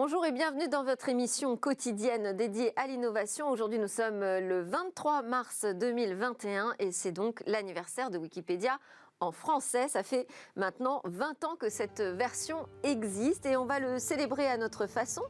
Bonjour et bienvenue dans votre émission quotidienne dédiée à l'innovation. Aujourd'hui, nous sommes le 23 mars 2021 et c'est donc l'anniversaire de Wikipédia en français. Ça fait maintenant 20 ans que cette version existe et on va le célébrer à notre façon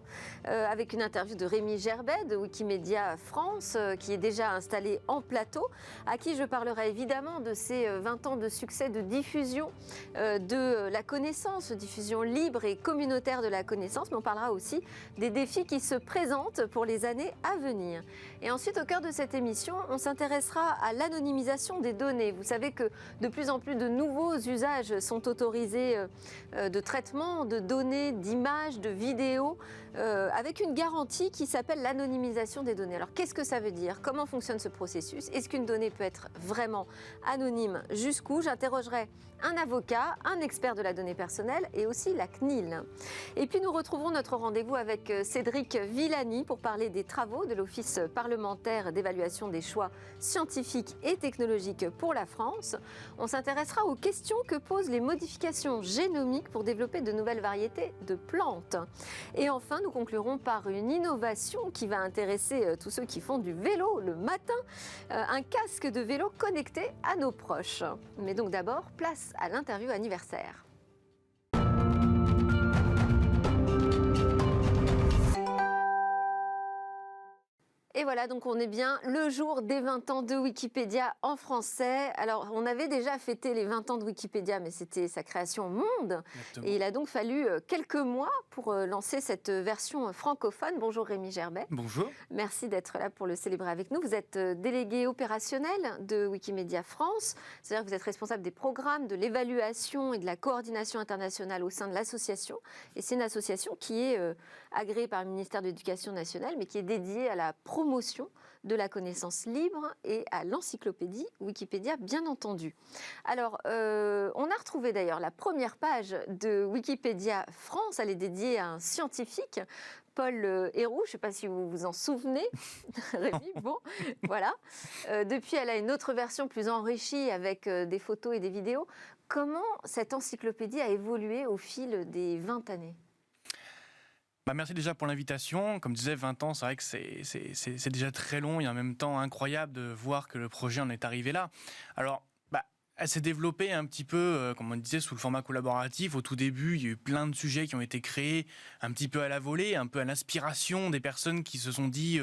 avec une interview de Rémi Gerbet de Wikimedia France qui est déjà installé en plateau, à qui je parlerai évidemment de ces 20 ans de succès de diffusion de la connaissance, diffusion libre et communautaire de la connaissance, mais on parlera aussi des défis qui se présentent pour les années à venir. Et ensuite, au cœur de cette émission, on s'intéressera à l'anonymisation des données. Vous savez que de plus en plus de nouveaux usages sont autorisés de traitement de données, d'images, de vidéos, avec une garantie qui s'appelle l'anonymisation des données. Alors qu'est-ce que ça veut dire? Comment fonctionne ce processus? Est-ce qu'une donnée peut être vraiment anonyme? Jusqu'où? J'interrogerai un avocat, un expert de la donnée personnelle et aussi la CNIL. Et puis nous retrouverons notre rendez-vous avec Cédric Villani pour parler des travaux de l'Office parlementaire d'évaluation des choix scientifiques et technologiques pour la France. On s'intéressera aux questions que posent les modifications génomiques pour développer de nouvelles variétés de plantes. Et enfin, nous conclurons par une innovation qui va intéresser tous ceux qui font du vélo le matin, un casque de vélo connecté à nos proches. Mais donc d'abord, place à l'interview anniversaire. Et voilà, donc on est bien le jour des 20 ans de Wikipédia en français. Alors, on avait déjà fêté les 20 ans de Wikipédia, mais c'était sa création au monde. Exactement. Et il a donc fallu quelques mois pour lancer cette version francophone. Bonjour Rémi Gerbet. Bonjour. Merci d'être là pour le célébrer avec nous. Vous êtes délégué opérationnel de Wikimedia France. C'est-à-dire que vous êtes responsable des programmes, de l'évaluation et de la coordination internationale au sein de l'association. Et c'est une association qui est agréée par le ministère de l'Éducation nationale, mais qui est dédiée à la promotion de la connaissance libre et à l'encyclopédie Wikipédia, bien entendu. Alors, on a retrouvé d'ailleurs la première page de Wikipédia France. Elle est dédiée à un scientifique, Paul Héroux. Je ne sais pas si vous vous en souvenez, Rémi. Bon, voilà. Depuis, elle a une autre version plus enrichie avec des photos et des vidéos. Comment cette encyclopédie a évolué au fil des 20 années ? Merci déjà pour l'invitation. Comme je disais, 20 ans, c'est vrai que c'est déjà très long et en même temps incroyable de voir que le projet en est arrivé là. Alors, elle s'est développée un petit peu, comme on disait, sous le format collaboratif. Au tout début, il y a eu plein de sujets qui ont été créés un petit peu à la volée, un peu à l'inspiration des personnes qui se sont dit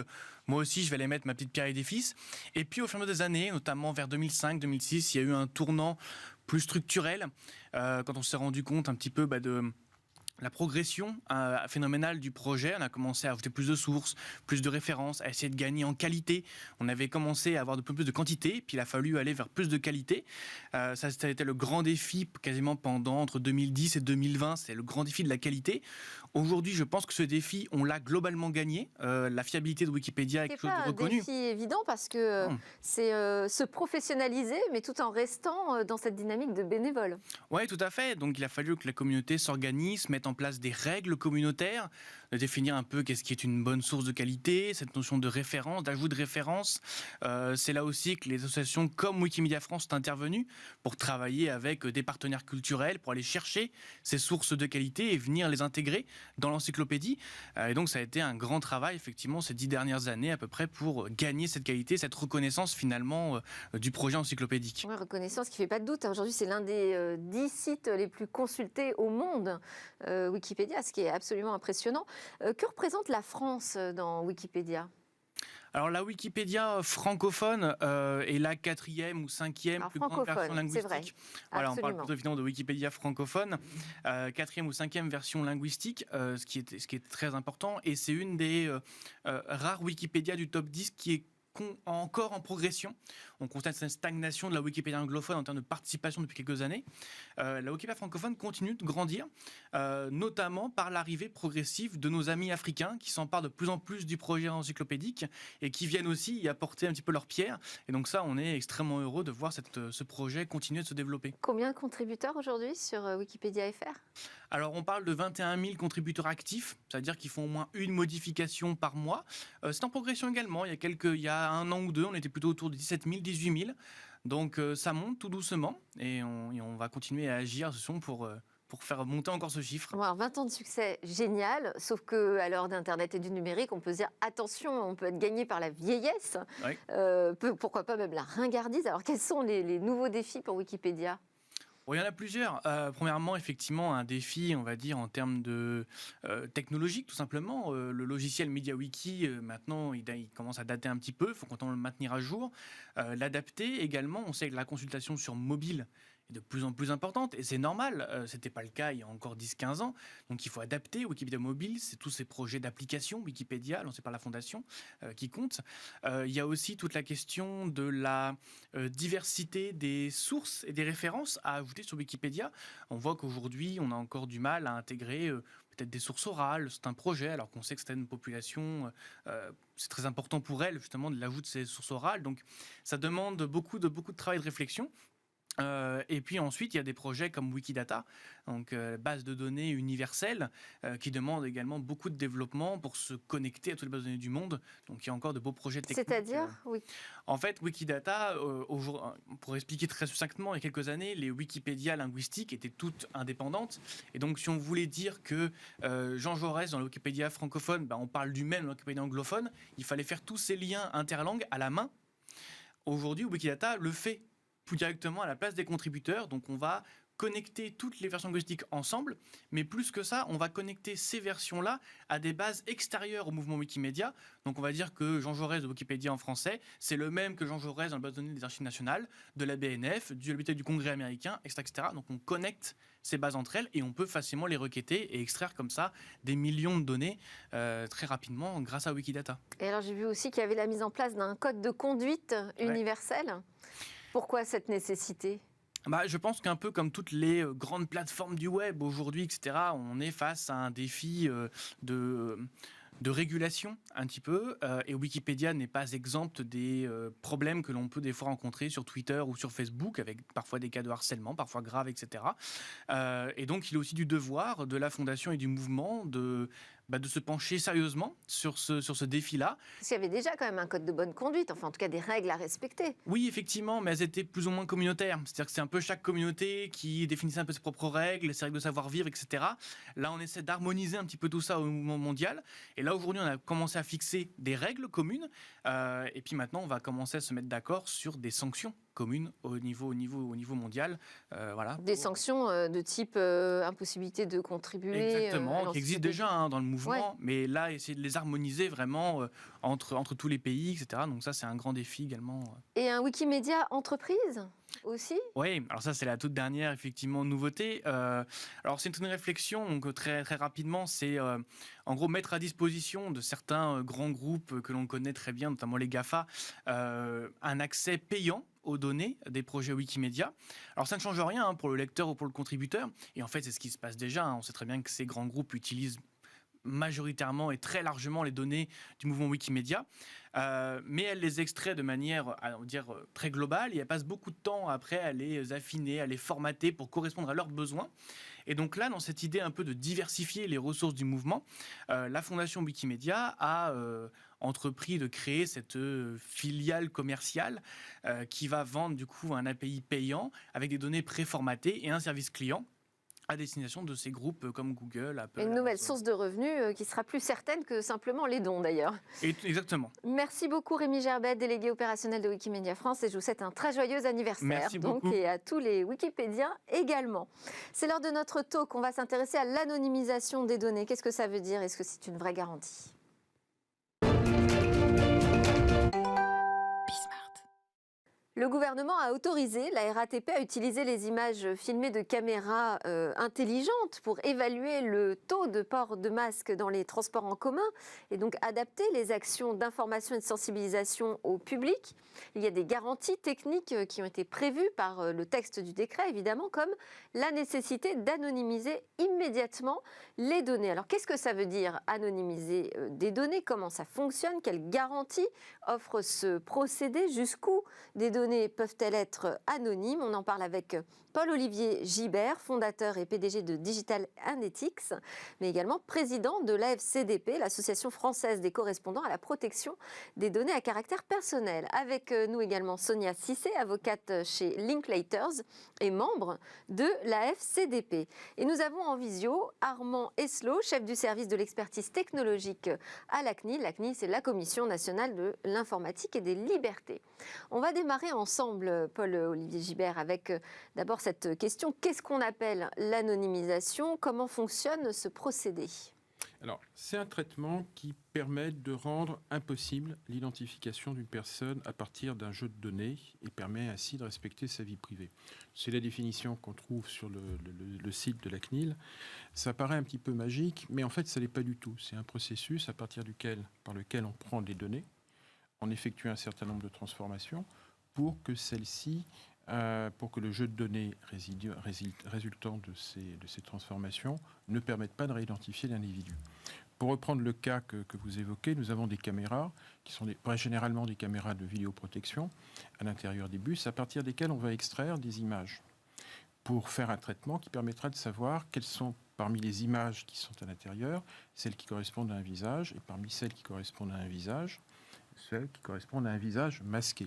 moi aussi, je vais aller mettre ma petite pierre à l'édifice. Et puis, au fur et à mesure des années, notamment vers 2005-2006, il y a eu un tournant plus structurel quand on s'est rendu compte un petit peu de la progression phénoménale du projet. On a commencé à ajouter plus de sources, plus de références, à essayer de gagner en qualité. On avait commencé à avoir de plus de quantité, puis il a fallu aller vers plus de qualité. Ça a été le grand défi quasiment pendant entre 2010 et 2020. C'est le grand défi de la qualité. Aujourd'hui, je pense que ce défi, on l'a globalement gagné. La fiabilité de Wikipédia est quelque chose de reconnu. C'est pas un défi évident parce que c'est se professionnaliser, mais tout en restant dans cette dynamique de bénévoles. Oui, tout à fait. Donc, il a fallu que la communauté s'organise, mette en place des règles communautaires, de définir un peu qu'est-ce qui est une bonne source de qualité, cette notion de référence, d'ajout de référence. C'est là aussi que les associations comme Wikimedia France sont intervenues pour travailler avec des partenaires culturels, pour aller chercher ces sources de qualité et venir les intégrer dans l'encyclopédie. Et donc, ça a été un grand travail, effectivement, ces 10 dernières années à peu près pour gagner cette qualité, cette reconnaissance finalement du projet encyclopédique. Ouais, reconnaissance qui ne fait pas de doute. Aujourd'hui, c'est l'un des 10 sites les plus consultés au monde, Wikipédia, ce qui est absolument impressionnant. Que représente la France dans Wikipédia ? Alors la Wikipédia francophone est la 4e ou 5e plus grande version linguistique. C'est vrai. Voilà, on parle plutôt évidemment de Wikipédia francophone, 4e ou 5e version linguistique, ce qui est très important. Et c'est une des rares Wikipédia du top 10 qui est encore en progression. On constate cette stagnation de la Wikipédia anglophone en termes de participation depuis quelques années. La Wikipédia francophone continue de grandir, notamment par l'arrivée progressive de nos amis africains qui s'emparent de plus en plus du projet encyclopédique et qui viennent aussi y apporter un petit peu leur pierre. Et donc ça, on est extrêmement heureux de voir ce projet continuer de se développer. Combien de contributeurs aujourd'hui sur Wikipédia FR ? Alors, on parle de 21 000 contributeurs actifs, c'est-à-dire qu'ils font au moins une modification par mois. C'est en progression également. Il y a un an ou deux, on était plutôt autour de 17 000, 18 000. Donc, ça monte tout doucement et on va continuer à agir pour pour faire monter encore ce chiffre. Bon, alors 20 ans de succès, génial, sauf qu'à l'heure d'Internet et du numérique, on peut se dire attention, on peut être gagné par la vieillesse, Oui. pourquoi pas même la ringardise. Alors quels sont les nouveaux défis pour Wikipédia ? Bon, il y en a plusieurs. Premièrement, effectivement, un défi, on va dire, en termes de technologique, tout simplement. Le logiciel MediaWiki, maintenant, il commence à dater un petit peu. Il faut qu'on le maintenir à jour. L'adapter également. On sait que la consultation sur mobile est de plus en plus importante. Et c'est normal. Ce n'était pas le cas il y a encore 10-15 ans. Donc, il faut adapter. Wikipédia Mobile, c'est tous ces projets d'application Wikipédia, lancés par la Fondation, qui comptent. Il y a aussi toute la question de la diversité des sources et des références à ajouter sur Wikipédia. On voit qu'aujourd'hui, on a encore du mal à intégrer peut-être des sources orales, c'est un projet, alors qu'on sait que certaines populations, c'est très important pour elles, justement, de l'ajout de ces sources orales. Donc, ça demande beaucoup de travail de réflexion. Et puis ensuite, il y a des projets comme Wikidata, donc base de données universelle, qui demande également beaucoup de développement pour se connecter à toutes les bases de données du monde. Donc il y a encore de beaux projets techniques. C'est-à-dire, oui. En fait, Wikidata, pour expliquer très succinctement, il y a quelques années, les Wikipédia linguistiques étaient toutes indépendantes. Et donc, si on voulait dire que Jean Jaurès, dans la Wikipédia francophone, on parle du même dans la Wikipédia anglophone, il fallait faire tous ces liens interlangues à la main. Aujourd'hui, Wikidata le fait plus directement à la place des contributeurs. Donc, on va connecter toutes les versions linguistiques ensemble, mais plus que ça, on va connecter ces versions-là à des bases extérieures au mouvement Wikimedia. Donc on va dire que Jean Jaurès de Wikipédia en français, c'est le même que Jean Jaurès dans la base de données des archives nationales, de la BNF, de la bibliothèque du Congrès américain, etc. Donc on connecte ces bases entre elles et on peut facilement les requêter et extraire comme ça des millions de données très rapidement grâce à Wikidata. Et alors j'ai vu aussi qu'il y avait la mise en place d'un code de conduite universel. Ouais. Pourquoi cette nécessité ? Je pense qu'un peu comme toutes les grandes plateformes du web aujourd'hui, etc., on est face à un défi de régulation un petit peu, et Wikipédia n'est pas exempte des problèmes que l'on peut des fois rencontrer sur Twitter ou sur Facebook, avec parfois des cas de harcèlement, parfois graves, etc. Et donc il est aussi du devoir de la Fondation et du mouvement de se pencher sérieusement sur ce défi-là. Parce qu'il y avait déjà quand même un code de bonne conduite, enfin en tout cas des règles à respecter. Oui, effectivement, mais elles étaient plus ou moins communautaires. C'est-à-dire que c'est un peu chaque communauté qui définissait un peu ses propres règles, ses règles de savoir-vivre, etc. Là, on essaie d'harmoniser un petit peu tout ça au mouvement mondial. Et là, aujourd'hui, on a commencé à fixer des règles communes. Et puis maintenant, on va commencer à se mettre d'accord sur des sanctions communes au niveau mondial. Voilà. Des sanctions de type impossibilité de contribuer. Exactement, qui existent déjà dans le mouvement, mais là, essayer de les harmoniser vraiment entre tous les pays, etc. Donc ça, c'est un grand défi également. Et un Wikimedia entreprise aussi ? Oui, alors ça, c'est la toute dernière, effectivement, nouveauté. Alors, c'est une réflexion, donc très, très rapidement, c'est en gros mettre à disposition de certains grands groupes que l'on connaît très bien, notamment les GAFA, un accès payant aux données des projets Wikimedia. Alors ça ne change rien pour le lecteur ou pour le contributeur, et en fait c'est ce qui se passe déjà. On sait très bien que ces grands groupes utilisent majoritairement et très largement les données du mouvement Wikimedia, mais elle les extrait de manière, on va dire, très globale, et elle passe beaucoup de temps après à les affiner, à les formater pour correspondre à leurs besoins. Et donc là, dans cette idée un peu de diversifier les ressources du mouvement, la Fondation Wikimedia a entrepris de créer cette filiale commerciale qui va vendre du coup un API payant avec des données préformatées et un service client à destination de ces groupes comme Google, Apple. Une nouvelle source de revenus qui sera plus certaine que simplement les dons d'ailleurs. Exactement. Merci beaucoup Rémi Gerbet, délégué opérationnel de Wikimedia France, et je vous souhaite un très joyeux anniversaire. Merci beaucoup. Et à tous les Wikipédiens également. C'est l'heure de notre talk, on va s'intéresser à l'anonymisation des données. Qu'est-ce que ça veut dire ? Est-ce que c'est une vraie garantie ? Le gouvernement a autorisé la RATP à utiliser les images filmées de caméras intelligentes pour évaluer le taux de port de masque dans les transports en commun et donc adapter les actions d'information et de sensibilisation au public. Il y a des garanties techniques qui ont été prévues par le texte du décret, évidemment, comme la nécessité d'anonymiser immédiatement les données. Alors, qu'est-ce que ça veut dire anonymiser des données ? Comment ça fonctionne ? Quelles garanties offre ce procédé ? Jusqu'où des données données peuvent-elles être anonymes? On en parle avec Paul-Olivier Gibert, fondateur et PDG de Digital Analytics, mais également président de l'AFCDP, l'Association française des correspondants à la protection des données à caractère personnel. Avec nous également Sonia Cissé, avocate chez Linklaters et membre de l'AFCDP. Et nous avons en visio Armand Eslot, chef du service de l'expertise technologique à la CNIL. La CNIL, c'est la Commission nationale de l'informatique et des libertés. On va démarrer ensemble, Paul-Olivier Gibert, avec d'abord cette question. Qu'est-ce qu'on appelle l'anonymisation? Comment fonctionne ce procédé? Alors, c'est un traitement qui permet de rendre impossible l'identification d'une personne à partir d'un jeu de données et permet ainsi de respecter sa vie privée. C'est la définition qu'on trouve sur le site de la CNIL. Ça paraît un petit peu magique, mais en fait, ça ne l'est pas du tout. C'est un processus par lequel on prend des données, on effectue un certain nombre de transformations pour que pour que le jeu de données résultant de ces transformations ne permette pas de réidentifier l'individu. Pour reprendre le cas que vous évoquez, nous avons des caméras qui sont généralement des caméras de vidéoprotection à l'intérieur des bus, à partir desquelles on va extraire des images pour faire un traitement qui permettra de savoir quelles sont, parmi les images qui sont à l'intérieur, celles qui correspondent à un visage, et parmi celles qui correspondent à un visage, celles qui correspondent à un visage masqué.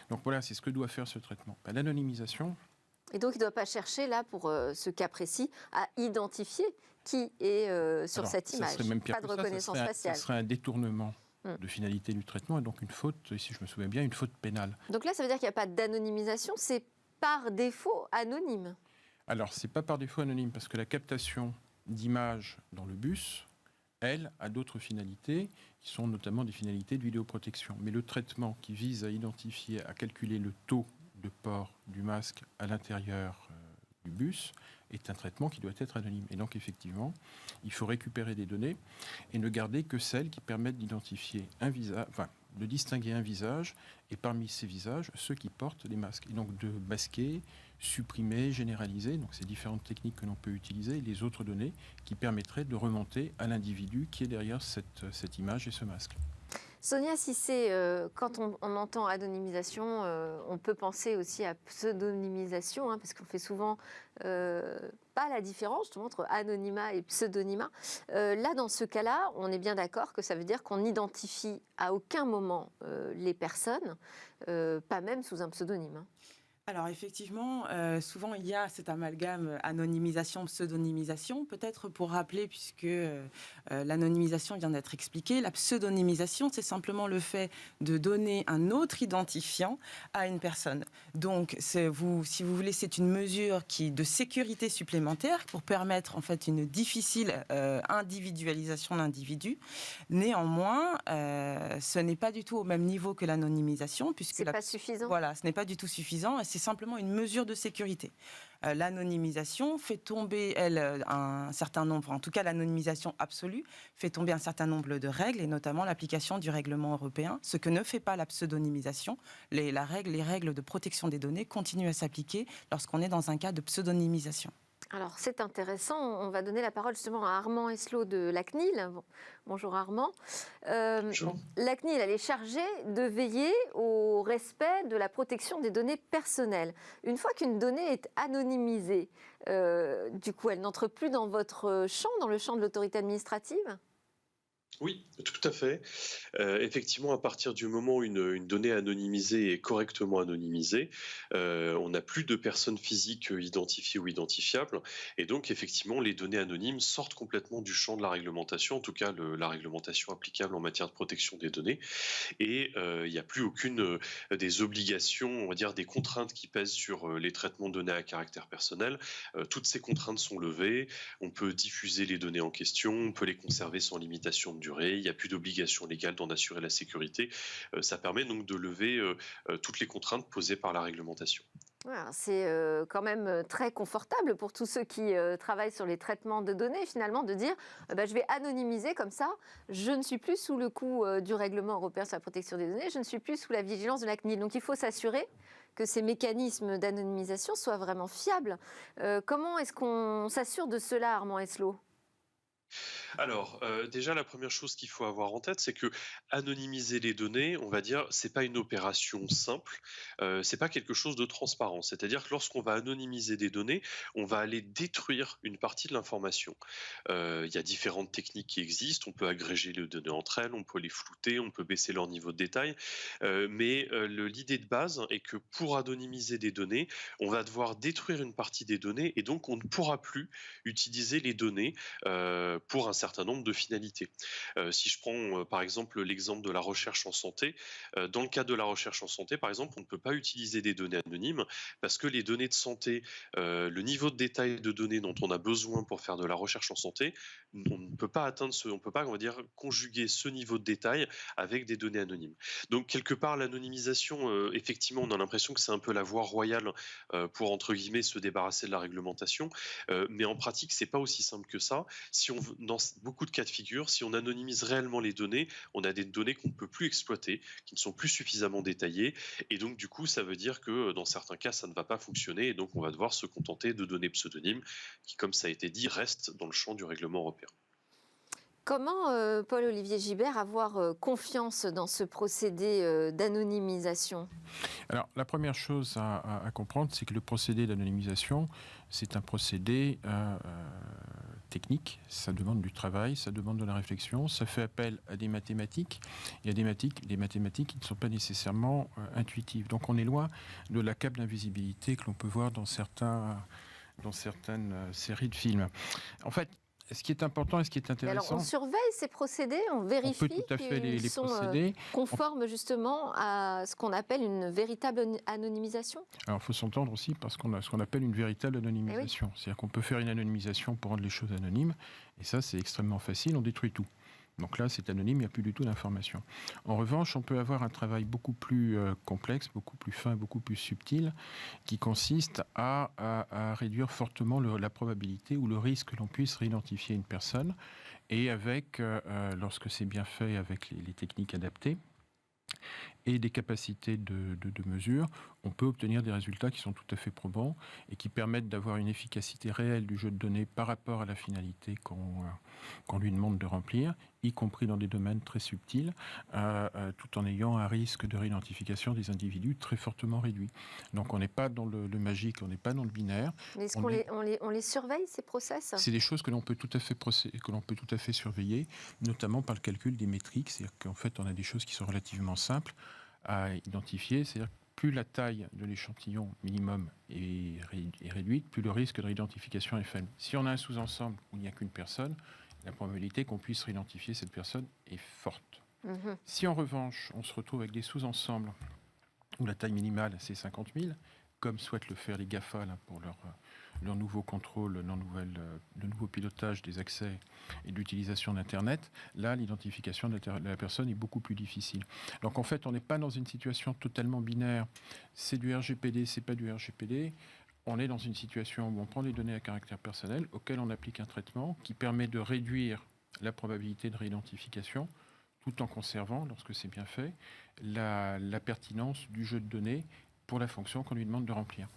Donc voilà, c'est ce que doit faire ce traitement. L'anonymisation. Et donc, il ne doit pas chercher, là, pour ce cas précis, à identifier qui est sur cette image. Pas de reconnaissance faciale. Ce serait un détournement de finalité du traitement et donc une faute, si je me souviens bien, une faute pénale. Donc là, ça veut dire qu'il n'y a pas d'anonymisation, c'est par défaut anonyme. Alors, ce n'est pas par défaut anonyme, parce que la captation d'images dans le bus, elle, a d'autres finalités, qui sont notamment des finalités de vidéoprotection. Mais le traitement qui vise à identifier, à calculer le taux de port du masque à l'intérieur du bus est un traitement qui doit être anonyme. Et donc, effectivement, il faut récupérer des données et ne garder que celles qui permettent d'identifier un visage, de distinguer un visage, et parmi ces visages, ceux qui portent des masques. Et donc, de masquer, supprimer, généraliser, donc ces différentes techniques que l'on peut utiliser, et les autres données qui permettraient de remonter à l'individu qui est derrière cette image et ce masque. Sonia Cissé, quand on entend anonymisation, on peut penser aussi à pseudonymisation, parce qu'on fait souvent pas la différence justement, entre anonymat et pseudonymat. Là, dans ce cas-là, on est bien d'accord que ça veut dire qu'on n'identifie à aucun moment les personnes, pas même sous un pseudonyme. Alors effectivement, souvent il y a cet amalgame anonymisation, pseudonymisation. Peut-être pour rappeler, puisque l'anonymisation vient d'être expliquée, la pseudonymisation, c'est simplement le fait de donner un autre identifiant à une personne. Donc, si vous voulez, c'est une mesure de sécurité supplémentaire pour permettre en fait une difficile individualisation de l'individu. Néanmoins, ce n'est pas du tout au même niveau que l'anonymisation, puisque c'est pas suffisant. Voilà, ce n'est pas du tout suffisant. C'est simplement une mesure de sécurité. L'anonymisation fait tomber, un certain nombre, en tout cas l'anonymisation absolue, fait tomber un certain nombre de règles, et notamment l'application du règlement européen, ce que ne fait pas la pseudonymisation. Les règles de protection des données continuent à s'appliquer lorsqu'on est dans un cas de pseudonymisation. Alors, c'est intéressant. On va donner la parole justement à Armand Eslot de la CNIL. Bonjour Armand. Bonjour. La CNIL, elle est chargée de veiller au respect de la protection des données personnelles. Une fois qu'une donnée est anonymisée, du coup, elle n'entre plus dans votre champ, dans le champ de l'autorité administrative ? Oui, tout à fait. Effectivement, à partir du moment où une donnée anonymisée est correctement anonymisée, on n'a plus de personnes physiques identifiées ou identifiables. Et donc, effectivement, les données anonymes sortent complètement du champ de la réglementation, en tout cas la réglementation applicable en matière de protection des données. Et il n'y a plus aucune des obligations, on va dire des contraintes qui pèsent sur les traitements de données à caractère personnel. Toutes ces contraintes sont levées. On peut diffuser les données en question, on peut les conserver sans limitation de durée. Il n'y a plus d'obligation légale d'en assurer la sécurité. Ça permet donc de lever toutes les contraintes posées par la réglementation. Voilà, c'est quand même très confortable pour tous ceux qui travaillent sur les traitements de données, finalement, de dire je vais anonymiser comme ça, je ne suis plus sous le coup du règlement européen sur la protection des données, je ne suis plus sous la vigilance de la CNIL. Donc il faut s'assurer que ces mécanismes d'anonymisation soient vraiment fiables. Comment est-ce qu'on s'assure de cela, Armand Eslot ? Alors, déjà, la première chose qu'il faut avoir en tête, c'est que anonymiser les données, on va dire, c'est pas une opération simple, c'est pas quelque chose de transparent. C'est-à-dire que lorsqu'on va anonymiser des données, on va aller détruire une partie de l'information. Il y a différentes techniques qui existent, on peut agréger les données entre elles, on peut les flouter, on peut baisser leur niveau de détail, l'idée de base est que pour anonymiser des données, on va devoir détruire une partie des données et donc on ne pourra plus utiliser les données pour un certain nombre de finalités. Si je prends par exemple l'exemple de la recherche en santé, dans le cadre de la recherche en santé, par exemple, on ne peut pas utiliser des données anonymes parce que les données de santé, le niveau de détail de données dont on a besoin pour faire de la recherche en santé, on ne peut pas atteindre on peut pas, on va dire, conjuguer ce niveau de détail avec des données anonymes. Donc quelque part, l'anonymisation, effectivement, on a l'impression que c'est un peu la voie royale pour entre guillemets se débarrasser de la réglementation, mais en pratique, c'est pas aussi simple que ça. Si dans beaucoup de cas de figure, si on anonymise réellement les données, on a des données qu'on ne peut plus exploiter, qui ne sont plus suffisamment détaillées, et donc du coup, ça veut dire que dans certains cas, ça ne va pas fonctionner, et donc on va devoir se contenter de données pseudonymes, qui, comme ça a été dit, restent dans le champ du règlement européen. Comment, Paul-Olivier Gibert, avoir confiance dans ce procédé d'anonymisation ? Alors, la première chose à comprendre, c'est que le procédé d'anonymisation, c'est un procédé technique. Ça demande du travail, ça demande de la réflexion, ça fait appel à des mathématiques. Il y a des mathématiques qui ne sont pas nécessairement intuitives. Donc, on est loin de la cape d'invisibilité que l'on peut voir dans certaines séries de films. En fait, ce qui est important et ce qui est intéressant... Alors, on surveille ces procédés, on vérifie qu'ils sont conformes justement à ce qu'on appelle une véritable anonymisation ? Alors, il faut s'entendre aussi parce qu'on a ce qu'on appelle une véritable anonymisation. Oui. C'est-à-dire qu'on peut faire une anonymisation pour rendre les choses anonymes, et ça, c'est extrêmement facile, on détruit tout. Donc là, c'est anonyme, il n'y a plus du tout d'information. En revanche, on peut avoir un travail beaucoup plus complexe, beaucoup plus fin, beaucoup plus subtil, qui consiste à réduire fortement la probabilité ou le risque que l'on puisse réidentifier une personne. Et avec, lorsque c'est bien fait avec les techniques adaptées, et des capacités de mesure, on peut obtenir des résultats qui sont tout à fait probants et qui permettent d'avoir une efficacité réelle du jeu de données par rapport à la finalité qu'on lui demande de remplir, y compris dans des domaines très subtils, tout en ayant un risque de réidentification des individus très fortement réduit. Donc on n'est pas dans le magique, on n'est pas dans le binaire. Mais est-ce qu'on les surveille, ces process ? C'est des choses que l'on peut tout à fait surveiller, notamment par le calcul des métriques. C'est-à-dire qu'en fait, on a des choses qui sont relativement simples à identifier. C'est-à-dire que plus la taille de l'échantillon minimum est réduite, plus le risque de réidentification est faible. Si on a un sous-ensemble où il n'y a qu'une personne, la probabilité qu'on puisse réidentifier cette personne est forte. Mmh. Si en revanche, on se retrouve avec des sous-ensembles où la taille minimale, c'est 50 000, comme souhaitent le faire les GAFA là, pour leur nouveau contrôle, le nouveau pilotage des accès et de l'utilisation d'Internet, là, l'identification de la personne est beaucoup plus difficile. Donc, en fait, on n'est pas dans une situation totalement binaire. C'est du RGPD, c'est pas du RGPD. On est dans une situation où on prend des données à caractère personnel, auxquelles on applique un traitement qui permet de réduire la probabilité de réidentification, tout en conservant, lorsque c'est bien fait, la pertinence du jeu de données pour la fonction qu'on lui demande de remplir.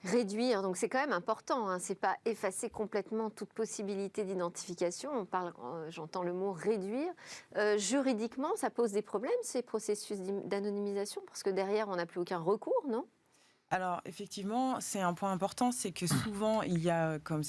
Réduire, donc c'est quand même important, hein. C'est pas effacer complètement toute possibilité d'identification, on parle, j'entends le mot réduire. Juridiquement, ça pose des problèmes, ces processus d'anonymisation, parce que derrière, on n'a plus aucun recours, non ? Alors, effectivement, c'est un point important, c'est que souvent, il y a, comme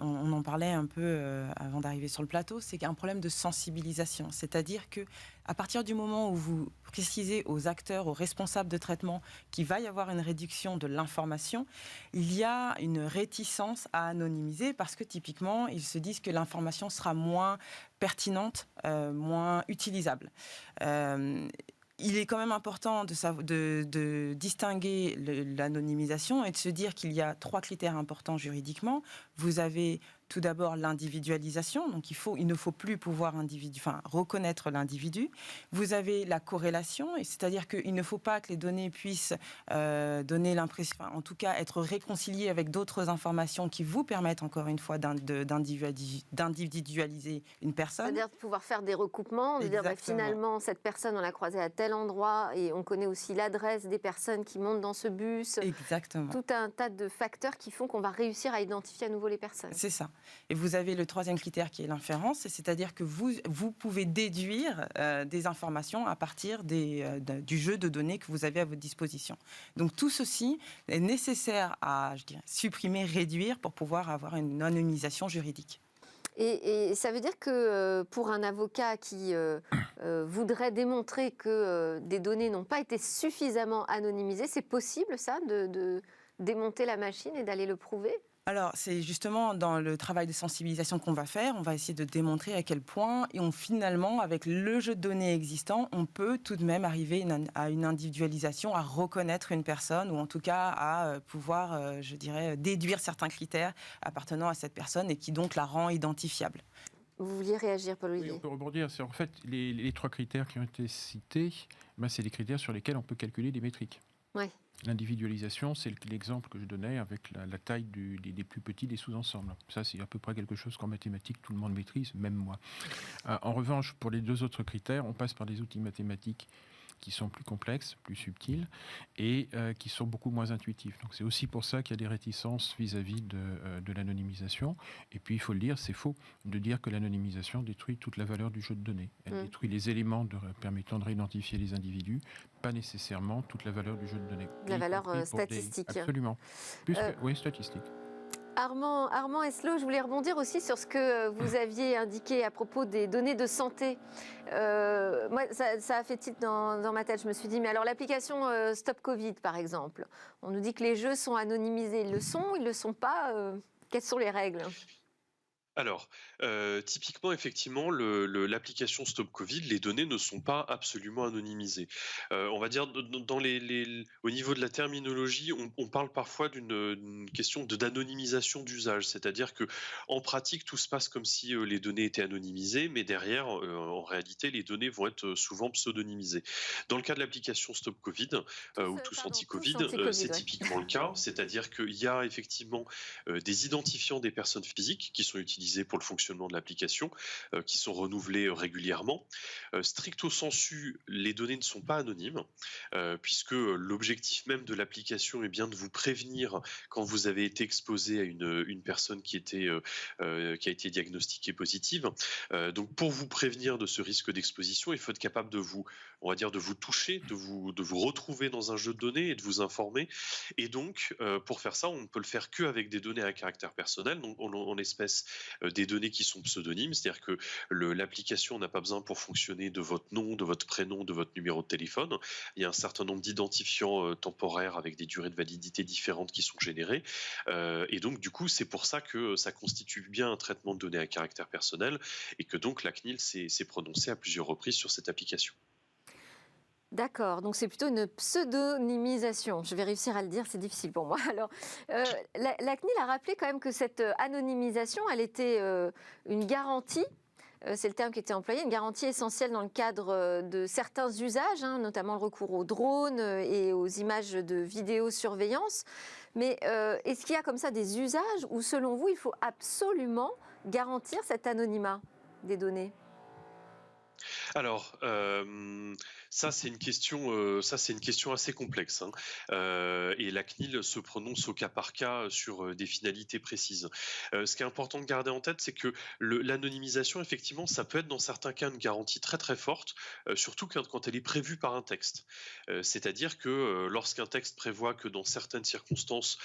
on en parlait un peu avant d'arriver sur le plateau, c'est un problème de sensibilisation. C'est-à-dire qu'à partir du moment où vous précisez aux acteurs, aux responsables de traitement qu'il va y avoir une réduction de l'information, il y a une réticence à anonymiser parce que typiquement, ils se disent que l'information sera moins pertinente, moins utilisable. Il est quand même important de distinguer l'anonymisation et de se dire qu'il y a 3 critères importants juridiquement. Vous avez tout d'abord l'individualisation, donc il ne faut plus pouvoir reconnaître l'individu. Vous avez la corrélation, c'est-à-dire qu'il ne faut pas que les données puissent donner l'impression, en tout cas être réconciliées avec d'autres informations qui vous permettent encore une fois d'individualiser une personne. C'est-à-dire de pouvoir faire des recoupements, de dire finalement cette personne on l'a croisée à tel endroit et on connaît aussi l'adresse des personnes qui montent dans ce bus. Exactement. Tout un tas de facteurs qui font qu'on va réussir à identifier à nouveau les personnes. C'est ça. Et vous avez le troisième critère qui est l'inférence, c'est-à-dire que vous pouvez déduire des informations à partir du jeu de données que vous avez à votre disposition. Donc tout ceci est nécessaire à, je dirais, supprimer, réduire pour pouvoir avoir une anonymisation juridique. Et ça veut dire que pour un avocat qui voudrait démontrer que des données n'ont pas été suffisamment anonymisées, c'est possible ça, de démonter la machine et d'aller le prouver ? Alors, c'est justement dans le travail de sensibilisation qu'on va faire, on va essayer de démontrer à quel point, finalement, avec le jeu de données existant, on peut tout de même arriver à une individualisation, à reconnaître une personne, ou en tout cas à pouvoir, je dirais, déduire certains critères appartenant à cette personne et qui donc la rend identifiable. Vous vouliez réagir, Paul-Olivier ? Oui, on peut rebondir. C'est en fait les 3 critères qui ont été cités, c'est les critères sur lesquels on peut calculer des métriques. Oui. L'individualisation, c'est l'exemple que je donnais avec la taille des plus petits des sous-ensembles. Ça, c'est à peu près quelque chose qu'en mathématiques, tout le monde maîtrise, même moi. En revanche, pour les 2 autres critères, on passe par des outils mathématiques qui sont plus complexes, plus subtils et qui sont beaucoup moins intuitifs. Donc c'est aussi pour ça qu'il y a des réticences vis-à-vis de l'anonymisation. Et puis il faut le dire, c'est faux de dire que l'anonymisation détruit toute la valeur du jeu de données. Elle détruit les éléments permettant de réidentifier les individus, pas nécessairement toute la valeur du jeu de données. La valeur statistique. Absolument. Oui, statistique. Armand Eslo, je voulais rebondir aussi sur ce que vous aviez indiqué à propos des données de santé. Moi, ça a fait tilt dans ma tête. Je me suis dit, mais alors l'application Stop Covid, par exemple, on nous dit que les jeux sont anonymisés. Ils ne le sont pas. Quelles sont les règles ? Alors, typiquement, effectivement, l'application Stop Covid, les données ne sont pas absolument anonymisées. On va dire, au niveau de la terminologie, on parle parfois d'une question d'anonymisation d'usage, c'est-à-dire que en pratique, tout se passe comme si les données étaient anonymisées, mais derrière, en réalité, les données vont être souvent pseudonymisées. Dans le cas de l'application Stop Covid, ou Tous Anti-Covid, c'est typiquement le cas, c'est-à-dire qu'il y a effectivement des identifiants des personnes physiques qui sont utilisés pour le fonctionnement de l'application, qui sont renouvelés régulièrement. Stricto sensu, les données ne sont pas anonymes, puisque l'objectif même de l'application est bien de vous prévenir quand vous avez été exposé à une personne qui a été diagnostiquée positive. Donc pour vous prévenir de ce risque d'exposition, il faut être capable de vous toucher, de vous retrouver dans un jeu de données et de vous informer. Et donc, pour faire ça, on ne peut le faire qu'avec des données à caractère personnel, donc en espèce des données qui sont pseudonymes, c'est-à-dire que l'application n'a pas besoin pour fonctionner de votre nom, de votre prénom, de votre numéro de téléphone. Il y a un certain nombre d'identifiants temporaires avec des durées de validité différentes qui sont générées. Et donc, du coup, c'est pour ça que ça constitue bien un traitement de données à caractère personnel et que donc la CNIL s'est prononcée à plusieurs reprises sur cette application. D'accord, donc c'est plutôt une pseudonymisation. Je vais réussir à le dire, c'est difficile pour moi. Alors, la CNIL a rappelé quand même que cette anonymisation, elle était une garantie, c'est le terme qui était employé, une garantie essentielle dans le cadre de certains usages, notamment le recours aux drones et aux images de vidéosurveillance. Mais est-ce qu'il y a comme ça des usages où, selon vous, il faut absolument garantir cet anonymat des données ? Alors, ça c'est une question assez complexe, et la CNIL se prononce au cas par cas sur des finalités précises. Ce qui est important de garder en tête, c'est que l'anonymisation, effectivement, ça peut être dans certains cas une garantie très très forte, surtout quand elle est prévue par un texte. C'est-à-dire que lorsqu'un texte prévoit que dans certaines circonstances,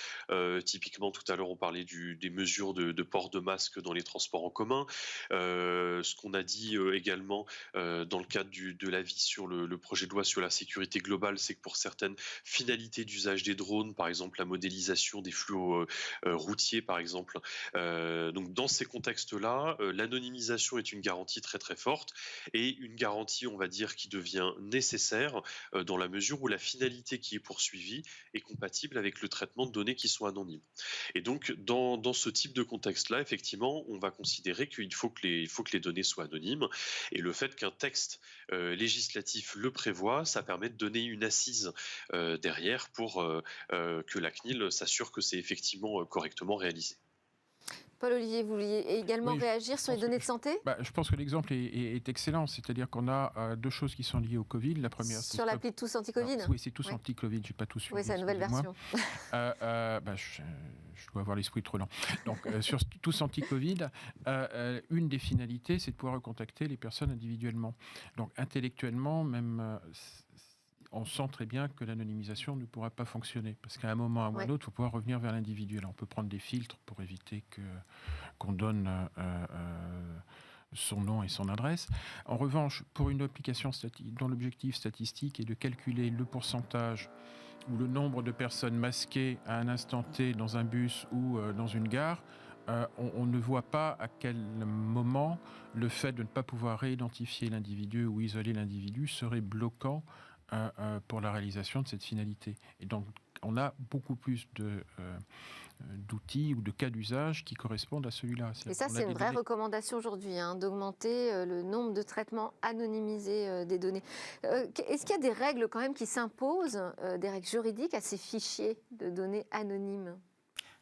typiquement tout à l'heure on parlait des mesures de port de masque dans les transports en commun, ce qu'on a dit également dans le cadre de l'avis sur le projet de loi sur la sécurité globale, c'est que pour certaines finalités d'usage des drones, par exemple la modélisation des flux routiers par exemple, donc dans ces contextes-là, l'anonymisation est une garantie très très forte et une garantie, on va dire, qui devient nécessaire dans la mesure où la finalité qui est poursuivie est compatible avec le traitement de données qui sont anonymes. Et donc dans ce type de contexte-là, effectivement, on va considérer qu'il faut que les données soient anonymes, et le fait qu'un texte législatif le prévoit, ça permet de donner une assise derrière pour que la CNIL s'assure que c'est effectivement correctement réalisé. Paul-Olivier, vous vouliez également Oui, réagir sur les données de santé? Je pense que l'exemple est excellent, c'est-à-dire qu'on a deux choses qui sont liées au Covid. La première, c'est Sur l'appli Tous Anti-Covid? Oui, c'est Tous Ouais. Anti-Covid, j'ai pas tout suivi. Oui, c'est la nouvelle excusez-moi. version. Je dois avoir l'esprit trop lent. Donc, sur Tous Anti-Covid, une des finalités, c'est de pouvoir recontacter les personnes individuellement. Donc, intellectuellement, même, on sent très bien que l'anonymisation ne pourra pas fonctionner. Parce qu'à un moment ou à un autre, il faut pouvoir revenir vers l'individu. Alors, on peut prendre des filtres pour éviter qu'on donne son nom et son adresse. En revanche, pour une application dont l'objectif statistique est de calculer le pourcentage ou le nombre de personnes masquées à un instant T dans un bus ou dans une gare, on ne voit pas à quel moment le fait de ne pas pouvoir réidentifier l'individu ou isoler l'individu serait bloquant pour la réalisation de cette finalité. Et donc, on a beaucoup plus d'outils ou de cas d'usage qui correspondent à celui-là. Et ça, c'est une vraie recommandation aujourd'hui, d'augmenter le nombre de traitements anonymisés des données. Est-ce qu'il y a des règles quand même qui s'imposent, des règles juridiques à ces fichiers de données anonymes?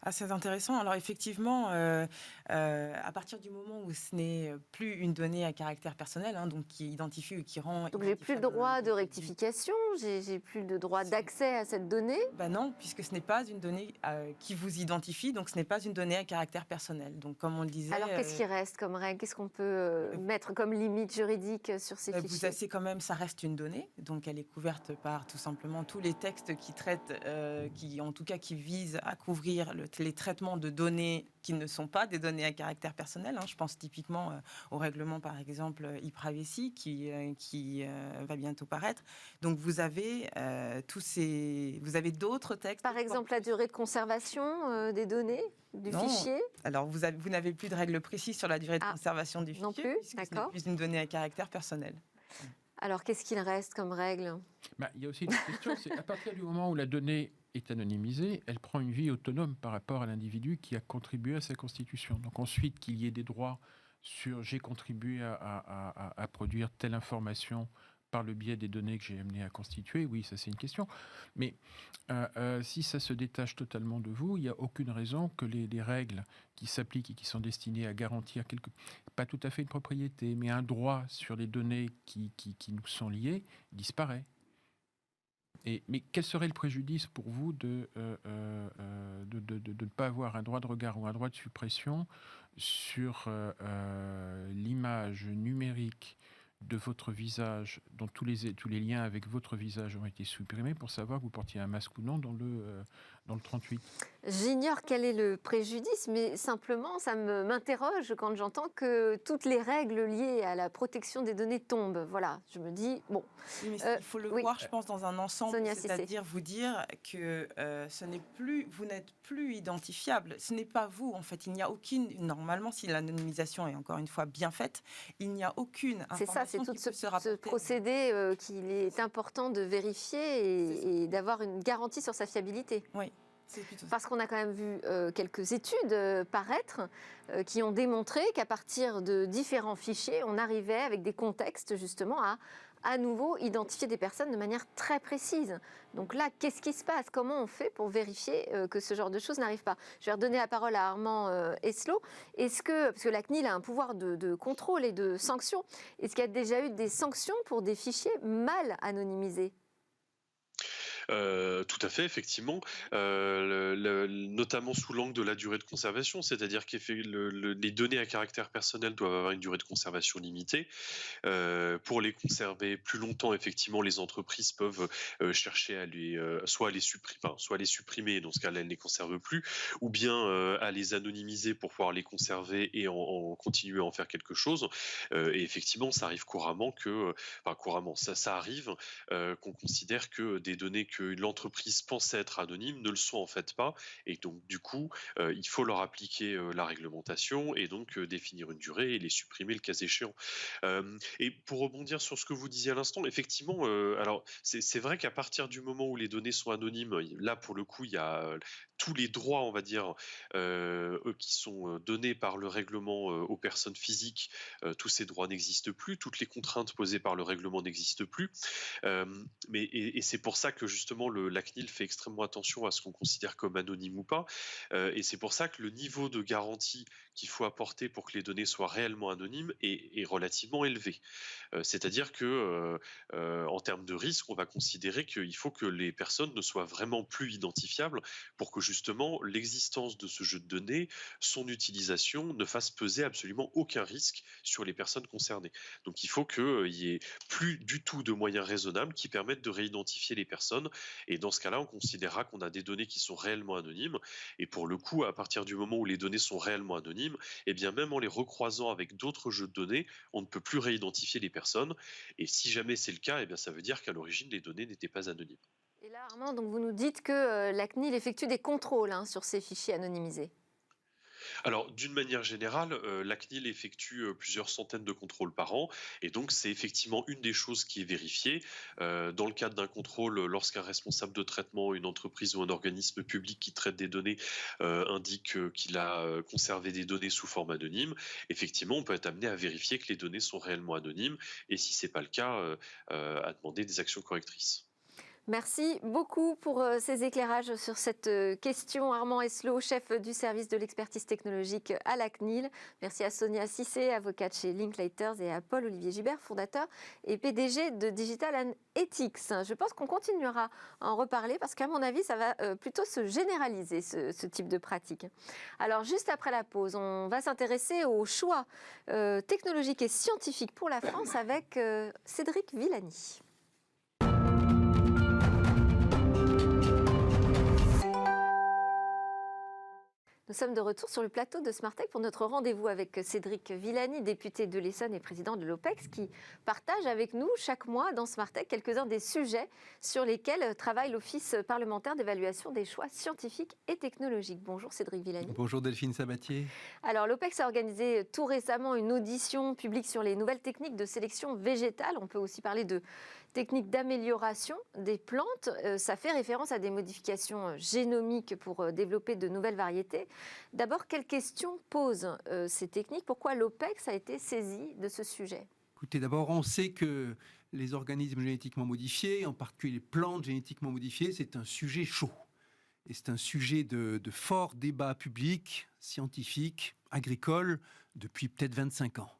Ah, c'est intéressant. Alors effectivement, à partir du moment où ce n'est plus une donnée à caractère personnel, donc qui identifie ou qui rend... Donc j'ai plus le droit de rectification, j'ai plus le droit d'accès à cette donnée? Non, puisque ce n'est pas une donnée qui vous identifie, donc ce n'est pas une donnée à caractère personnel. Donc comme on le disait... Alors qu'est-ce qui reste comme règle? Qu'est-ce qu'on peut mettre comme limite juridique sur ces fichiers? Vous savez quand même, ça reste une donnée, donc elle est couverte par tout simplement tous les textes qui traitent, qui visent à couvrir les traitements de données qui ne sont pas des données à caractère personnel. Je pense typiquement au règlement, par exemple, e-privacy qui va bientôt paraître. Donc vous avez vous avez d'autres textes. Par exemple, la durée de conservation des données du fichier? Alors vous n'avez plus de règles précises sur la durée de conservation du fichier, non plus, puisque ce n'est plus une donnée à caractère personnel. Alors qu'est-ce qu'il reste comme règle? Il y a aussi une question, c'est à partir du moment où la donnée est anonymisée, elle prend une vie autonome par rapport à l'individu qui a contribué à sa constitution. Donc ensuite, qu'il y ait des droits sur j'ai contribué à produire telle information par le biais des données que j'ai amené à constituer, oui, ça c'est une question. Mais si ça se détache totalement de vous, il n'y a aucune raison que les règles qui s'appliquent et qui sont destinées à garantir pas tout à fait une propriété, mais un droit sur les données qui nous sont liées, disparaît. Mais quel serait le préjudice pour vous de ne pas avoir un droit de regard ou un droit de suppression sur l'image numérique de votre visage, dont tous les liens avec votre visage ont été supprimés pour savoir que vous portiez un masque ou non dans le 38? J'ignore quel est le préjudice, mais simplement, ça m'interroge quand j'entends que toutes les règles liées à la protection des données tombent. Voilà, je me dis, bon... Oui, mais il faut le voir, je pense, dans un ensemble, c'est-à-dire vous dire que vous n'êtes plus identifiable. Ce n'est pas vous, en fait. Il n'y a aucune... Normalement, si l'anonymisation est encore une fois bien faite, il n'y a aucune information. C'est ça, c'est tout ce procédé qu'il est important de vérifier et d'avoir une garantie sur sa fiabilité. Oui. Parce qu'on a quand même vu quelques études paraître qui ont démontré qu'à partir de différents fichiers, on arrivait avec des contextes justement à nouveau identifier des personnes de manière très précise. Donc là, qu'est-ce qui se passe? Comment on fait pour vérifier que ce genre de choses n'arrive pas? Je vais redonner la parole à Armand Eslot. Parce que la CNIL a un pouvoir de contrôle et de sanction, est-ce qu'il y a déjà eu des sanctions pour des fichiers mal anonymisés? Tout à fait, effectivement, notamment sous l'angle de la durée de conservation, c'est-à-dire que les données à caractère personnel doivent avoir une durée de conservation limitée. Pour les conserver plus longtemps, effectivement, les entreprises peuvent chercher à soit à les supprimer, dans ce cas-là, elles ne les conservent plus, ou bien à les anonymiser pour pouvoir les conserver et en continuer à en faire quelque chose. Et effectivement, ça arrive couramment ça arrive qu'on considère que des données que l'entreprise pensait être anonymes ne le sont en fait pas, et donc du coup il faut leur appliquer la réglementation et donc définir une durée et les supprimer le cas échéant. Et pour rebondir sur ce que vous disiez à l'instant, effectivement, alors c'est vrai qu'à partir du moment où les données sont anonymes, là pour le coup il y a tous les droits, on va dire, qui sont donnés par le règlement aux personnes physiques, tous ces droits n'existent plus, toutes les contraintes posées par le règlement n'existent plus, et c'est pour ça que justement justement, la CNIL fait extrêmement attention à ce qu'on considère comme anonyme ou pas. Et c'est pour ça que le niveau de garantie qu'il faut apporter pour que les données soient réellement anonymes est relativement élevé. C'est-à-dire que, en termes de risque, on va considérer qu'il faut que les personnes ne soient vraiment plus identifiables pour que justement l'existence de ce jeu de données, son utilisation, ne fasse peser absolument aucun risque sur les personnes concernées. Donc il faut qu'il y ait plus du tout de moyens raisonnables qui permettent de réidentifier les personnes. Et dans ce cas-là, on considérera qu'on a des données qui sont réellement anonymes. Et pour le coup, à partir du moment où les données sont réellement anonymes, eh bien même en les recroisant avec d'autres jeux de données, on ne peut plus réidentifier les personnes. Et si jamais c'est le cas, eh bien ça veut dire qu'à l'origine, les données n'étaient pas anonymes. Et là, Armand, donc vous nous dites que la CNIL effectue des contrôles sur ces fichiers anonymisés. Alors, d'une manière générale, la CNIL effectue plusieurs centaines de contrôles par an, et donc c'est effectivement une des choses qui est vérifiée. Dans le cadre d'un contrôle, lorsqu'un responsable de traitement, une entreprise ou un organisme public qui traite des données indique qu'il a conservé des données sous forme anonyme, effectivement, on peut être amené à vérifier que les données sont réellement anonymes, et si ce n'est pas le cas, à demander des actions correctrices. Merci beaucoup pour ces éclairages sur cette question. Armand Eslo, chef du service de l'expertise technologique à la CNIL. Merci à Sonia Cissé, avocate chez Linklaters, et à Paul-Olivier Gibert, fondateur et PDG de Digital and Ethics. Je pense qu'on continuera à en reparler parce qu'à mon avis, ça va plutôt se généraliser, ce type de pratique. Alors, juste après la pause, on va s'intéresser aux choix technologiques et scientifiques pour la France avec Cédric Villani. Nous sommes de retour sur le plateau de Smartech pour notre rendez-vous avec Cédric Villani, député de l'Essonne et président de l'OPEX, qui partage avec nous chaque mois dans Smartech quelques-uns des sujets sur lesquels travaille l'Office parlementaire d'évaluation des choix scientifiques et technologiques. Bonjour Cédric Villani. Bonjour Delphine Sabatier. Alors l'OPEX a organisé tout récemment une audition publique sur les nouvelles techniques de sélection végétale. On peut aussi parler de techniques d'amélioration des plantes. Ça fait référence à des modifications génomiques pour développer de nouvelles variétés. D'abord, quelles questions posent ces techniques? Pourquoi l'OPEX a été saisi de ce sujet? Écoutez, d'abord, on sait que les organismes génétiquement modifiés, en particulier les plantes génétiquement modifiées, c'est un sujet chaud. Et c'est un sujet de fort débat public, scientifique, agricole, depuis peut-être 25 ans.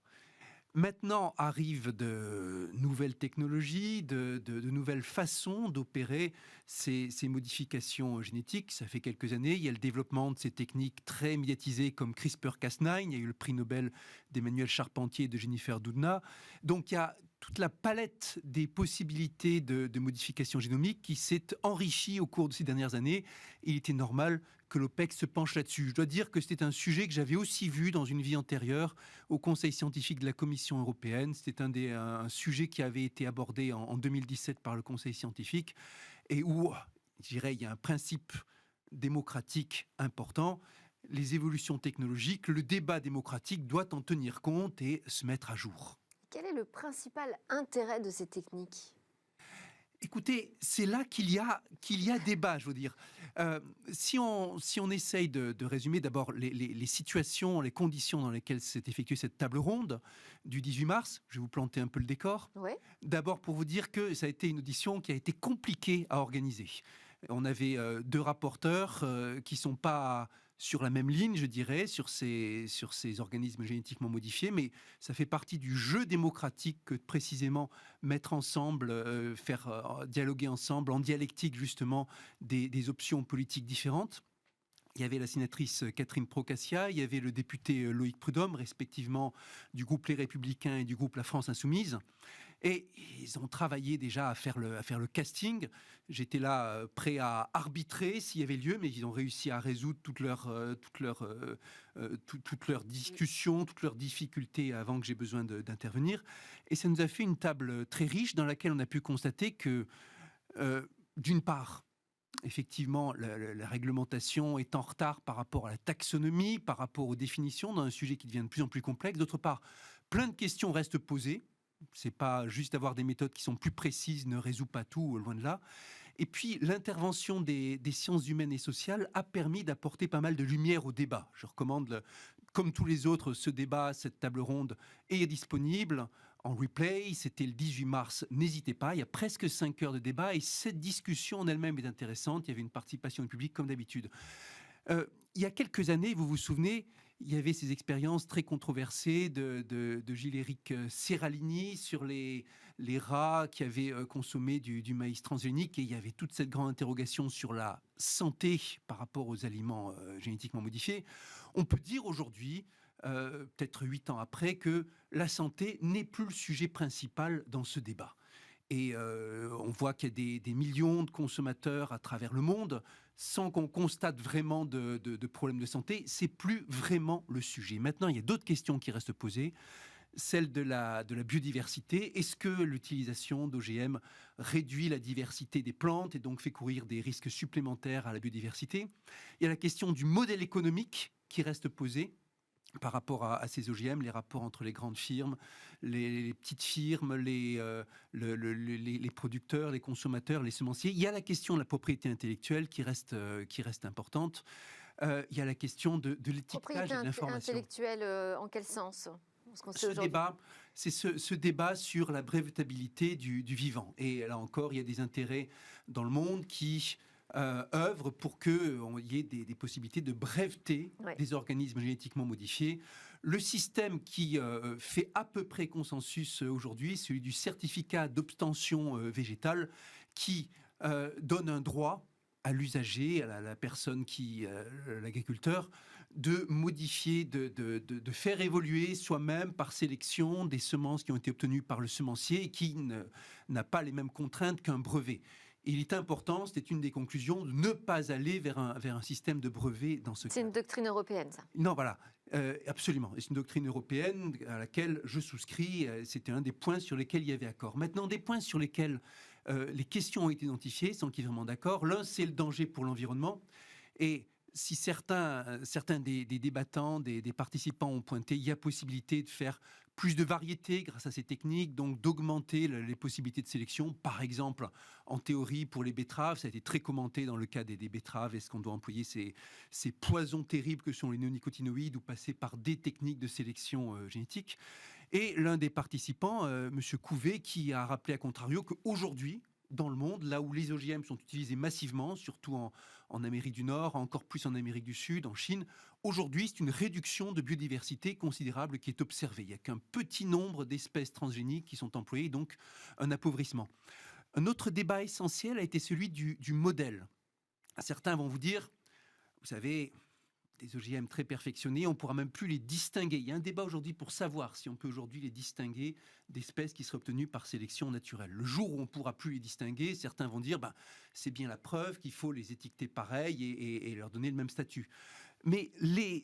Maintenant arrivent de nouvelles technologies, de nouvelles façons d'opérer ces modifications génétiques. Ça fait quelques années, il y a le développement de ces techniques très médiatisées comme CRISPR-Cas9. Il y a eu le prix Nobel d'Emmanuel Charpentier et de Jennifer Doudna. Donc il y a toute la palette des possibilités de modification génomique qui s'est enrichie au cours de ces dernières années. Il était normal que l'OPEX se penche là-dessus. Je dois dire que c'était un sujet que j'avais aussi vu dans une vie antérieure au Conseil scientifique de la Commission européenne. C'était un sujet qui avait été abordé en 2017 par le Conseil scientifique et où, je dirais, il y a un principe démocratique important. Les évolutions technologiques, le débat démocratique doit en tenir compte et se mettre à jour. Quel est le principal intérêt de ces techniques ? Écoutez, c'est là qu'il y a débat, je veux dire. Si on essaye de résumer d'abord les situations, les conditions dans lesquelles s'est effectuée cette table ronde du 18 mars, je vais vous planter un peu le décor. Ouais. D'abord pour vous dire que ça a été une audition qui a été compliquée à organiser. On avait deux rapporteurs qui ne sont pas sur la même ligne, je dirais, sur ces organismes génétiquement modifiés, mais ça fait partie du jeu démocratique que précisément mettre ensemble, faire dialoguer ensemble, en dialectique justement, des options politiques différentes. Il y avait la sénatrice Catherine Procaccia, il y avait le député Loïc Prudhomme, respectivement du groupe Les Républicains et du groupe La France Insoumise. Et ils ont travaillé déjà à faire le casting. J'étais là prêt à arbitrer s'il y avait lieu, mais ils ont réussi à résoudre toutes leurs discussions, toutes leurs difficultés avant que j'ai besoin d'intervenir. Et ça nous a fait une table très riche dans laquelle on a pu constater que, d'une part, effectivement, la réglementation est en retard par rapport à la taxonomie, par rapport aux définitions, dans un sujet qui devient de plus en plus complexe. D'autre part, plein de questions restent posées. C'est pas juste avoir des méthodes qui sont plus précises, ne résout pas tout, loin de là. Et puis, l'intervention des sciences humaines et sociales a permis d'apporter pas mal de lumière au débat. Je recommande, comme tous les autres, ce débat, cette table ronde est disponible en replay. C'était le 18 mars. N'hésitez pas, il y a presque 5 heures de débat et cette discussion en elle-même est intéressante. Il y avait une participation du public comme d'habitude. Il y a quelques années, vous vous souvenez, il y avait ces expériences très controversées de Gilles-Éric Serralini sur les rats qui avaient consommé du maïs transgénique, et il y avait toute cette grande interrogation sur la santé par rapport aux aliments génétiquement modifiés. On peut dire aujourd'hui, peut-être 8 ans après, que la santé n'est plus le sujet principal dans ce débat. Et on voit qu'il y a des millions de consommateurs à travers le monde, sans qu'on constate vraiment de problèmes de santé. C'est plus vraiment le sujet. Maintenant, il y a d'autres questions qui restent posées. Celle de la biodiversité. Est-ce que l'utilisation d'OGM réduit la diversité des plantes et donc fait courir des risques supplémentaires à la biodiversité? Il y a la question du modèle économique qui reste posée par rapport à ces OGM, les rapports entre les grandes firmes, les petites firmes, les producteurs, les consommateurs, les semenciers. Il y a la question de la propriété intellectuelle qui reste importante. Il y a la question de l'étiquetage et de l'information. Propriété intellectuelle, en quel sens? C'est ce débat sur la brevetabilité du vivant. Et là encore, il y a des intérêts dans le monde qui œuvrent pour qu'il y ait des possibilités de breveter des organismes génétiquement modifiés. Le système qui fait à peu près consensus aujourd'hui, celui du certificat d'obtention végétale, qui donne un droit à l'usager, à la personne l'agriculteur, de modifier, de faire évoluer soi-même par sélection des semences qui ont été obtenues par le semencier et qui n'a pas les mêmes contraintes qu'un brevet. Il est important, c'était une des conclusions, de ne pas aller vers un système de brevet dans ce cas. C'est une doctrine européenne, ça? Non, voilà, absolument. C'est une doctrine européenne à laquelle je souscris. C'était un des points sur lesquels il y avait accord. Maintenant, des points sur lesquels les questions ont été identifiées, sans qu'il y ait vraiment d'accord. L'un, c'est le danger pour l'environnement. Et si certains des débattants, des participants ont pointé, il y a possibilité de faire plus de variété grâce à ces techniques, donc d'augmenter les possibilités de sélection. Par exemple, en théorie, pour les betteraves, ça a été très commenté dans le cas des betteraves. Est-ce qu'on doit employer ces poisons terribles que sont les néonicotinoïdes ou passer par des techniques de sélection génétique? Et l'un des participants, M. Couvet, qui a rappelé à contrario qu'aujourd'hui, dans le monde, là où les OGM sont utilisés massivement, surtout en Amérique du Nord, encore plus en Amérique du Sud, en Chine, aujourd'hui, c'est une réduction de biodiversité considérable qui est observée. Il n'y a qu'un petit nombre d'espèces transgéniques qui sont employées, donc un appauvrissement. Un autre débat essentiel a été celui du modèle. Certains vont vous dire, vous savez, des OGM très perfectionnés, on ne pourra même plus les distinguer. Il y a un débat aujourd'hui pour savoir si on peut aujourd'hui les distinguer d'espèces qui seraient obtenues par sélection naturelle. Le jour où on ne pourra plus les distinguer, certains vont dire c'est bien la preuve qu'il faut les étiqueter pareil et leur donner le même statut. Mais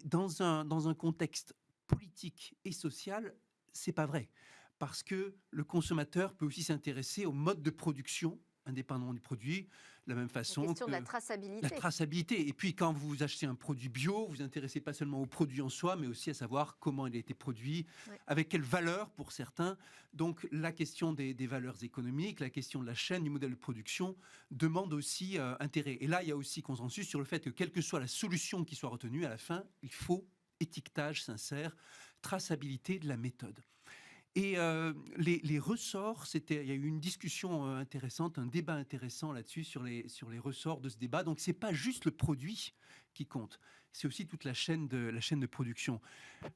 dans un contexte politique et social, c'est pas vrai. Parce que le consommateur peut aussi s'intéresser au mode de production indépendamment du produit, de la même façon la question que de la traçabilité. La traçabilité. Et puis, quand vous achetez un produit bio, vous vous intéressez pas seulement au produit en soi, mais aussi à savoir comment il a été produit, avec quelle valeur pour certains. Donc, la question des valeurs économiques, la question de la chaîne du modèle de production demande aussi intérêt. Et là, il y a aussi consensus sur le fait que, quelle que soit la solution qui soit retenue, à la fin, il faut étiquetage sincère, traçabilité de la méthode. Et les ressorts, il y a eu une discussion intéressante, un débat intéressant là-dessus sur les ressorts de ce débat. Donc, c'est pas juste le produit qui compte, c'est aussi toute la chaîne de production.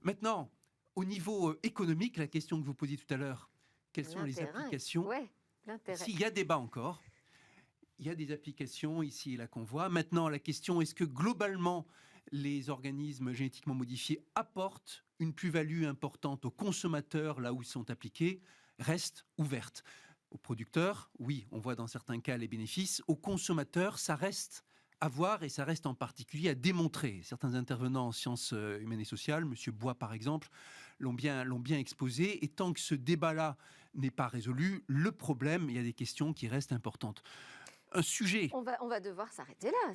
Maintenant, au niveau économique, la question que vous posiez tout à l'heure, quelles sont les applications? S'il y a débat encore, il y a des applications ici et là qu'on voit. Maintenant, la question, est-ce que globalement, les organismes génétiquement modifiés apportent une plus-value importante aux consommateurs, là où ils sont appliqués, reste ouverte. Aux producteurs, oui, on voit dans certains cas les bénéfices. Aux consommateurs, ça reste à voir et ça reste en particulier à démontrer. Certains intervenants en sciences humaines et sociales, M. Bois par exemple, l'ont bien exposé. Et tant que ce débat-là n'est pas résolu, le problème, il y a des questions qui restent importantes. Un sujet. On va devoir s'arrêter là,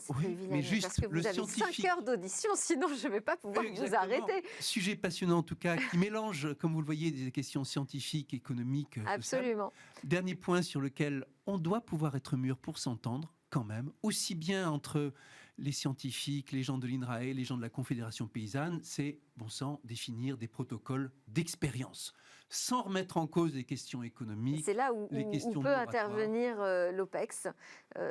mais juste parce que vous avez 5 heures d'audition, sinon je ne vais pas pouvoir vous arrêter. Sujet passionnant en tout cas, qui mélange, comme vous le voyez, des questions scientifiques, économiques. Absolument. Sociales. Dernier point sur lequel on doit pouvoir être mûr pour s'entendre, quand même, aussi bien entre les scientifiques, les gens de l'INRAE, les gens de la Confédération paysanne, c'est, bon sang, définir des protocoles d'expérience, sans remettre en cause les questions économiques. C'est là où questions peut laboratoires. intervenir l'OPEX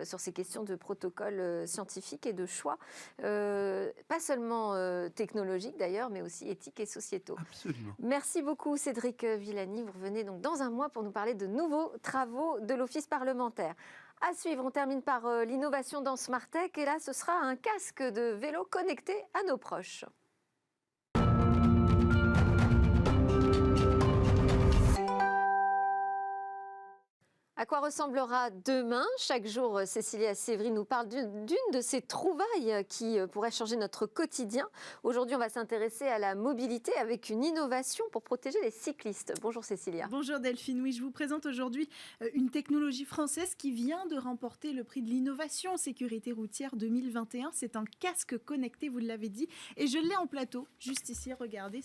sur ces questions de protocoles scientifiques et de choix, pas seulement technologiques d'ailleurs, mais aussi éthiques et sociétaux. Absolument. Merci beaucoup Cédric Villani. Vous revenez donc dans un mois pour nous parler de nouveaux travaux de l'Office parlementaire. À suivre, on termine par l'innovation dans Smartech et là ce sera un casque de vélo connecté à nos proches. À quoi ressemblera demain? Chaque jour, Cécilia Sévry nous parle d'une de ces trouvailles qui pourrait changer notre quotidien. Aujourd'hui, on va s'intéresser à la mobilité avec une innovation pour protéger les cyclistes. Bonjour Cécilia. Bonjour Delphine, oui, je vous présente aujourd'hui une technologie française qui vient de remporter le prix de l'innovation en sécurité routière 2021. C'est un casque connecté, vous l'avez dit, et je l'ai en plateau, juste ici, regardez,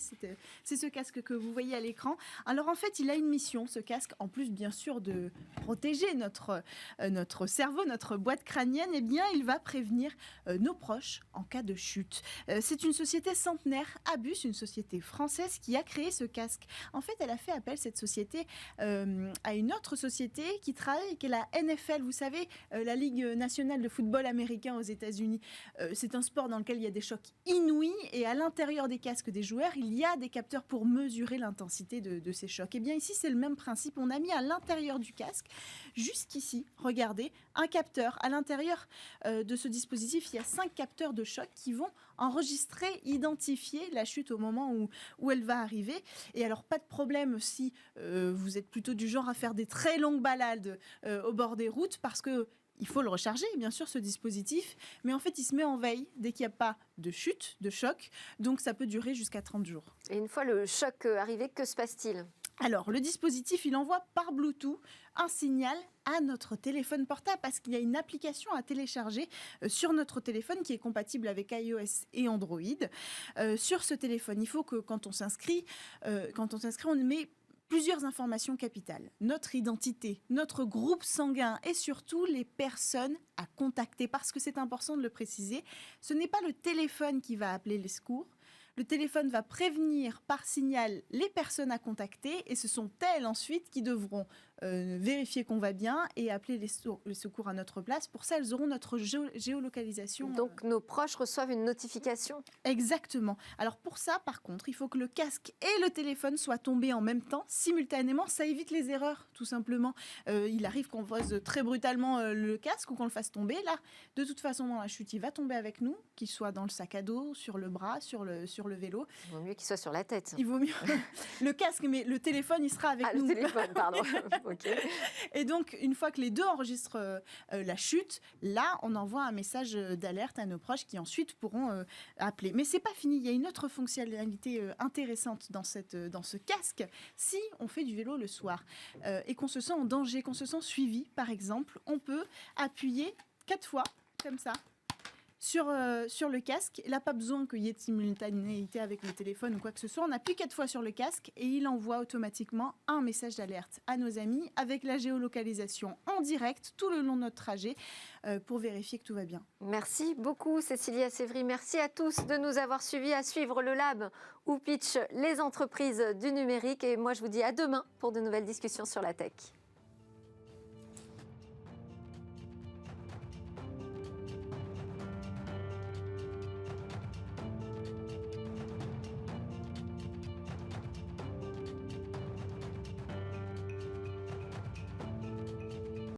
c'est ce casque que vous voyez à l'écran. Alors en fait, il a une mission, ce casque, en plus bien sûr de protéger notre cerveau, notre boîte crânienne, eh bien, il va prévenir nos proches en cas de chute. C'est une société centenaire, Abus, une société française qui a créé ce casque. En fait, elle a fait appel, cette société, à une autre société qui travaille, qui est la NFL, vous savez, la Ligue nationale de football américain aux États-Unis. C'est un sport dans lequel il y a des chocs inouïs et à l'intérieur des casques des joueurs, il y a des capteurs pour mesurer l'intensité de ces chocs. Et bien ici, c'est le même principe. On a mis à l'intérieur du casque, jusqu'ici, regardez, un capteur. À l'intérieur de ce dispositif, il y a 5 capteurs de choc qui vont enregistrer, identifier la chute au moment où elle va arriver. Et alors, pas de problème si vous êtes plutôt du genre à faire des très longues balades au bord des routes, parce que il faut le recharger, bien sûr, ce dispositif, mais en fait, il se met en veille dès qu'il n'y a pas de chute, de choc, donc ça peut durer jusqu'à 30 jours. Et une fois le choc arrivé, que se passe-t-il ? Alors, le dispositif, il envoie par Bluetooth un signal à notre téléphone portable parce qu'il y a une application à télécharger sur notre téléphone qui est compatible avec iOS et Android. Sur ce téléphone, il faut que quand on s'inscrit, on met plusieurs informations capitales. Notre identité, notre groupe sanguin et surtout les personnes à contacter. Parce que c'est important de le préciser, ce n'est pas le téléphone qui va appeler les secours. Le téléphone va prévenir par signal les personnes à contacter et ce sont elles ensuite qui devront vérifier qu'on va bien et appeler les secours à notre place. Pour ça, elles auront notre géolocalisation. Donc nos proches reçoivent une notification ? Exactement. Alors pour ça, par contre, il faut que le casque et le téléphone soient tombés en même temps, simultanément. Ça évite les erreurs, tout simplement. Il arrive qu'on pose très brutalement le casque ou qu'on le fasse tomber. Là, de toute façon, dans la chute, il va tomber avec nous, qu'il soit dans le sac à dos, sur le bras, sur le vélo. Il vaut mieux qu'il soit sur la tête. Il vaut mieux le casque, mais le téléphone, il sera avec nous. Le téléphone, pardon. Okay. Et donc, une fois que les deux enregistrent la chute, là, on envoie un message d'alerte à nos proches qui ensuite pourront appeler. Mais c'est pas fini. Il y a une autre fonctionnalité intéressante dans ce casque. Si on fait du vélo le soir et qu'on se sent en danger, qu'on se sent suivi, par exemple, on peut appuyer 4 fois comme ça sur le casque. Il n'a pas besoin qu'il y ait de simultanéité avec le téléphone ou quoi que ce soit. On appuie 4 fois sur le casque et il envoie automatiquement un message d'alerte à nos amis avec la géolocalisation en direct tout le long de notre trajet pour vérifier que tout va bien. Merci beaucoup Cécilia Sévry. Merci à tous de nous avoir suivis, à suivre le Lab où pitch les entreprises du numérique. Et moi je vous dis à demain pour de nouvelles discussions sur la tech.